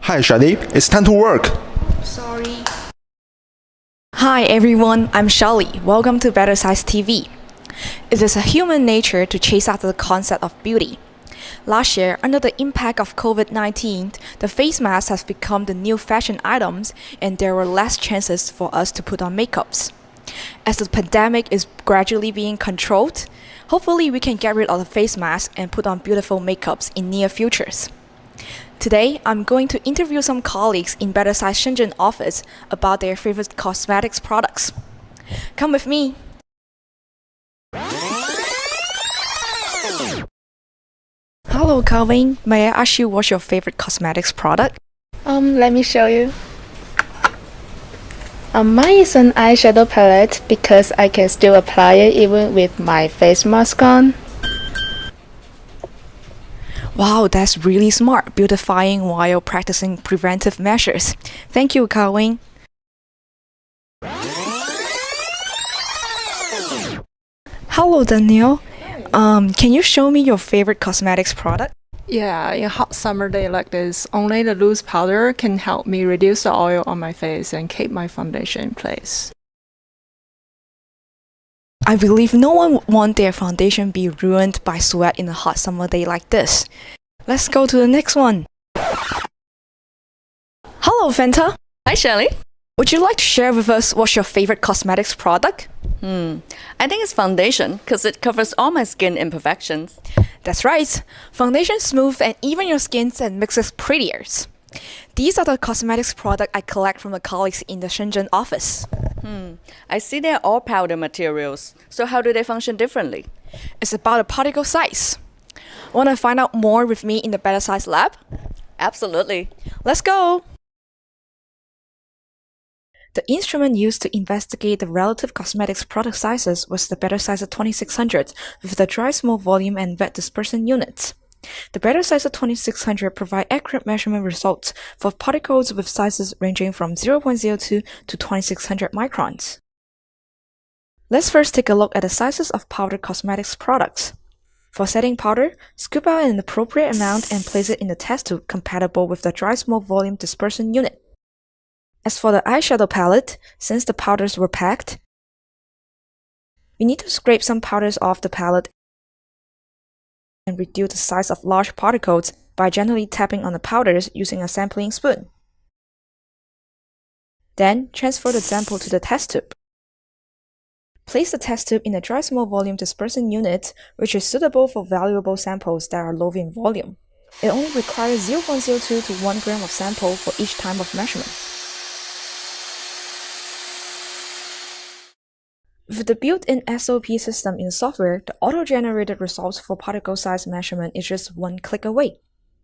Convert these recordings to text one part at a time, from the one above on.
Hi, Shadi. It's time to work. Sorry. Hi everyone, I'm Shelly. Welcome to Bettersizer TV. It is a human nature to chase after the concept of beauty. Last year, under the impact of COVID-19, the face masks have become the new fashion items and there were less chances for us to put on makeups. As the pandemic is gradually being controlled, hopefully we can get rid of the face masks and put on beautiful makeups in near futures. Today, I'm going to interview some colleagues in Bettersizer Shenzhen office about their favorite cosmetics products. Come with me! Hello, Calvin. May I ask you what's your favorite cosmetics product? Let me show you. Mine is an eyeshadow palette because I can still apply it even with my face mask on. Wow, that's really smart, beautifying while practicing preventive measures. Thank you, Calvin. Hello, Daniel. Can you show me your favorite cosmetics product? Yeah, in a hot summer day like this, only the loose powder can help me reduce the oil on my face and keep my foundation in place. I believe no one would want their foundation be ruined by sweat in a hot summer day like this. Let's go to the next one. Hello, Fanta. Hi, Shelley. Would you like to share with us what's your favorite cosmetics product? I think it's foundation because it covers all my skin imperfections. That's right. Foundation smooths and even your skin and makes it prettier. These are the cosmetics products I collect from the colleagues in the Shenzhen office. I see they're all powder materials. So how do they function differently? It's about a particle size. Want to find out more with me in the Bettersizer lab? Absolutely. Let's go! The instrument used to investigate the relative cosmetics product sizes was the Bettersizer 2600 with the dry small volume and wet dispersion units. The Bettersizer 2600 provide accurate measurement results for particles with sizes ranging from 0.02 to 2600 microns. Let's first take a look at the sizes of powder cosmetics products. For setting powder, scoop out an appropriate amount and place it in the test tube compatible with the dry small volume dispersion unit. As for the eyeshadow palette, since the powders were packed, we need to scrape some powders off the palette and reduce the size of large particles by gently tapping on the powders using a sampling spoon. Then, transfer the sample to the test tube. Place the test tube in a dry small volume dispersion unit, which is suitable for valuable samples that are low in volume. It only requires 0.02 to 1 gram of sample for each time of measurement. With the built-in SOP system in the software, the auto-generated results for particle size measurement is just one click away.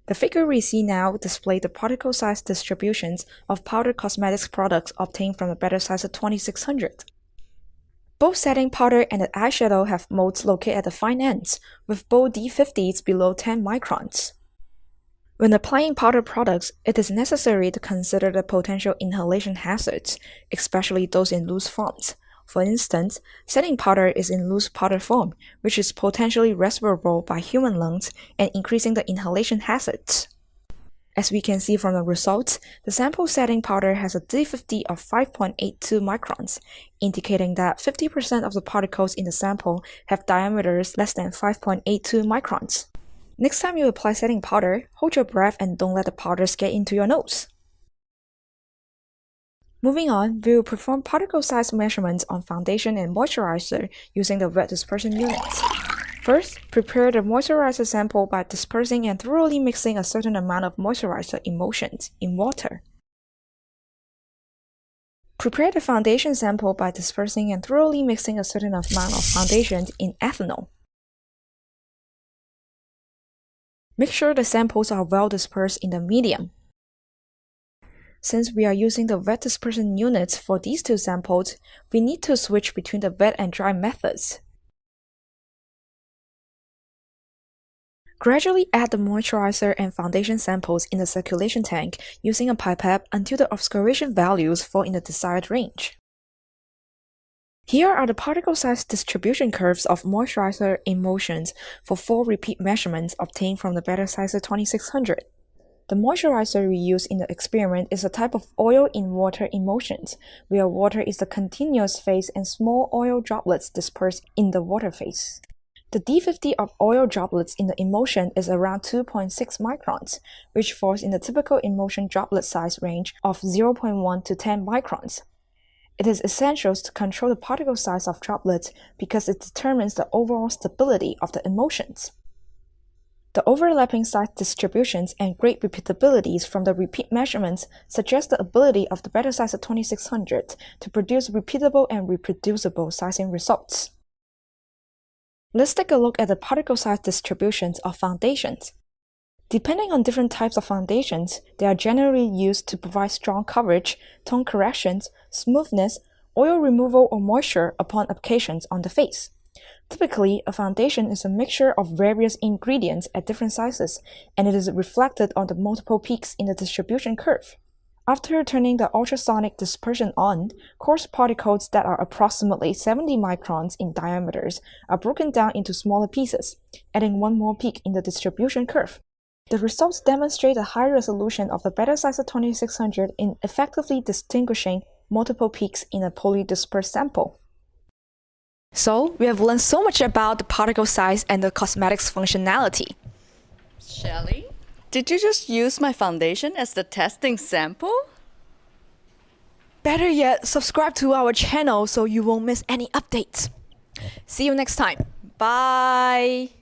The figure we see now displays the particle size distributions of powder cosmetics products obtained from the Bettersizer 2600. Both setting powder and the eyeshadow have modes located at the fine ends, with both D50s below 10 microns. When applying powder products, it is necessary to consider the potential inhalation hazards, especially those in loose forms. For instance, setting powder is in loose powder form, which is potentially respirable by human lungs and increasing the inhalation hazards. As we can see from the results, the sample setting powder has a D50 of 5.82 microns, indicating that 50% of the particles in the sample have diameters less than 5.82 microns. Next time you apply setting powder, hold your breath and don't let the powders get into your nose. Moving on, we will perform particle size measurements on foundation and moisturizer using the wet dispersion units. First, prepare the moisturizer sample by dispersing and thoroughly mixing a certain amount of moisturizer emulsions in water. Prepare the foundation sample by dispersing and thoroughly mixing a certain amount of foundation in ethanol. Make sure the samples are well dispersed in the medium. Since we are using the wet dispersion units for these two samples, we need to switch between the wet and dry methods. Gradually add the moisturizer and foundation samples in the circulation tank using a pipette until the obscuration values fall in the desired range. Here are the particle size distribution curves of moisturizer emulsions for 4 repeat measurements obtained from the Bettersizer 2600. The moisturizer we use in the experiment is a type of oil in water emulsions, where water is the continuous phase and small oil droplets dispersed in the water phase. The D50 of oil droplets in the emulsion is around 2.6 microns, which falls in the typical emulsion droplet size range of 0.1 to 10 microns. It is essential to control the particle size of droplets because it determines the overall stability of the emulsions. The overlapping size distributions and great repeatabilities from the repeat measurements suggest the ability of the Bettersizer 2600 to produce repeatable and reproducible sizing results. Let's take a look at the particle size distributions of foundations. Depending on different types of foundations, they are generally used to provide strong coverage, tone corrections, smoothness, oil removal or moisture upon applications on the face. Typically, a foundation is a mixture of various ingredients at different sizes, and it is reflected on the multiple peaks in the distribution curve. After turning the ultrasonic dispersion on, coarse particles that are approximately 70 microns in diameters are broken down into smaller pieces, adding one more peak in the distribution curve. The results demonstrate a high resolution of the Bettersizer 2600 in effectively distinguishing multiple peaks in a polydispersed sample. So, we have learned so much about the particle size and the cosmetics functionality. Shelly, did you just use my foundation as the testing sample? Better yet, subscribe to our channel so you won't miss any updates. See you next time. Bye!